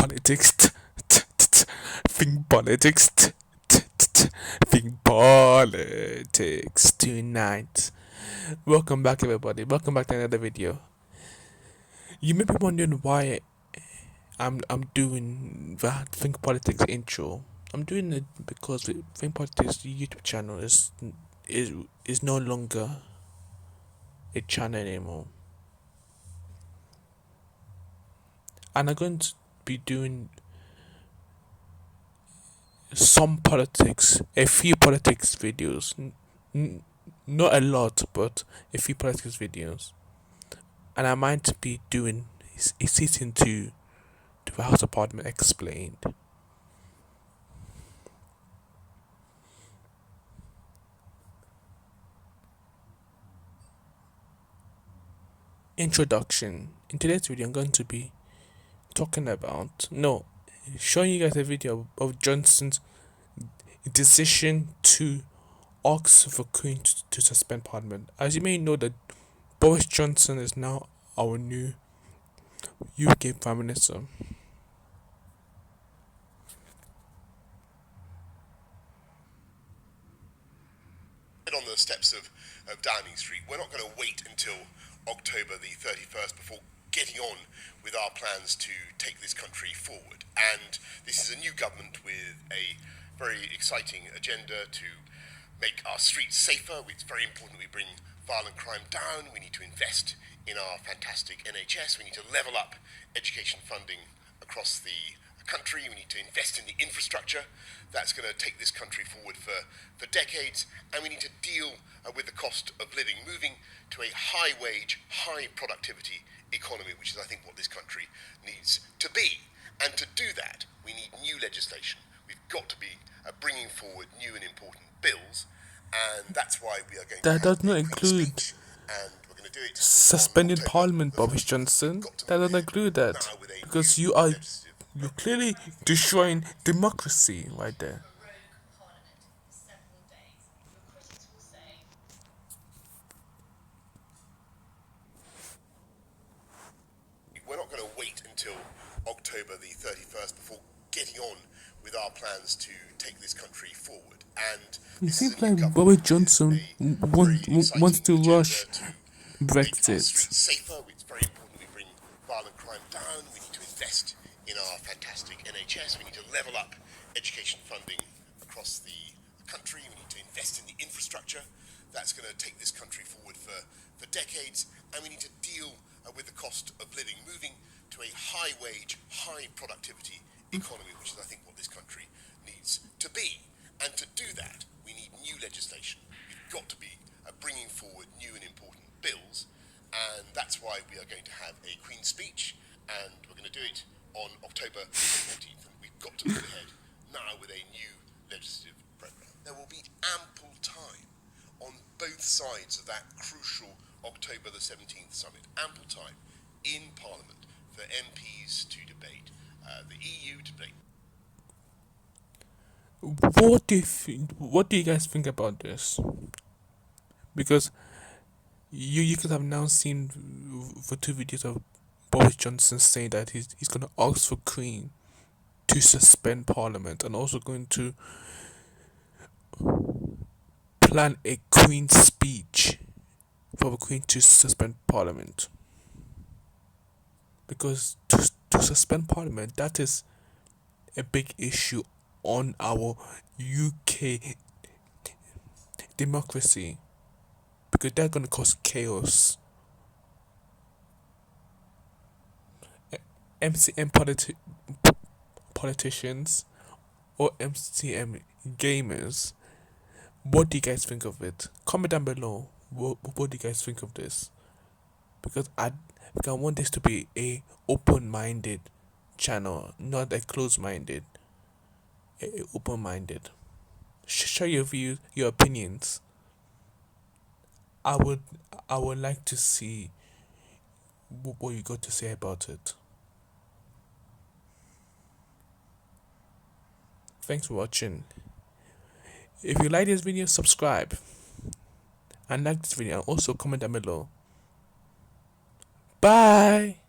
politics. Think politics. Think politics tonight. Welcome back, everybody. Welcome back to another video. You may be wondering why I'm doing that Think Politics intro. I'm doing it because the Think Politics YouTube channel is no longer a channel anymore, and I'm going to be doing some politics, a few politics videos, not a lot, but a few politics videos, and I might be doing a season 2 to the House Apartment Explained. Introduction. In today's video, I'm going to be showing you guys a video of Johnson's decision to ask for Queen to suspend Parliament. As you may know, that Boris Johnson is now our new UK Prime Minister. On the steps of Downing Street, we're not going to wait until October the 31st before getting on with our plans to take this country forward. And this is a new government with a very exciting agenda to make our streets safer. It's very important we bring violent crime down. We need to invest in our fantastic NHS. We need to level up education funding across the country. We need to invest in the infrastructure that's going to take this country forward for decades, and we need to deal with the cost of living, moving to a high wage, high productivity economy, which is, I think, what this country needs to be. And to do that, we need new legislation. We've got to be bringing forward new and important bills, and that's why we are going That to does not include and we're going to do it suspending on October Parliament, the Boris 1st. Johnson. Got to That move doesn't ahead include that, now with a because new you're legislative clearly destroying democracy right there. We're not going to wait until October the 31st before getting on with our plans to take this country forward. And It seems like Boris Johnson wants to rush Brexit. Safer. It's very important we bring violent crime down. We need to invest in our fantastic NHS. We need to level up education funding across the country. We need to invest in the infrastructure that's going to take this country forward for decades. And we need to deal with the cost of living, moving to a high wage, high productivity economy, which is, I think, what this country needs to be. And to do that, we need new legislation. We've got to be bringing forward new and important bills, and that's why we are going to have a Queen's speech, and we're going to do it on October 14th, and we've got to move ahead now with a new legislative programme. There will be ample time on both sides of that crucial October the 17th summit, ample time in Parliament for MPs to debate, the EU to debate. What do you guys think about this? Because you could have now seen the 2 videos of Boris Johnson saying that he's going to ask for Queen to suspend Parliament, and also going to plan a Queen speech for the Queen to suspend Parliament. Because to suspend Parliament, that is a big issue on our UK democracy, because they're going to cause chaos. MCM politicians or MCM gamers, what do you guys think of it? Comment down below. What do you guys think of this? Because I want this to be a open-minded channel, not a closed-minded. Open-minded. Share your views, your opinions. I would like to see what you got to say about it. Thanks for watching. If you like this video, subscribe and like this video, and also comment down below. Bye.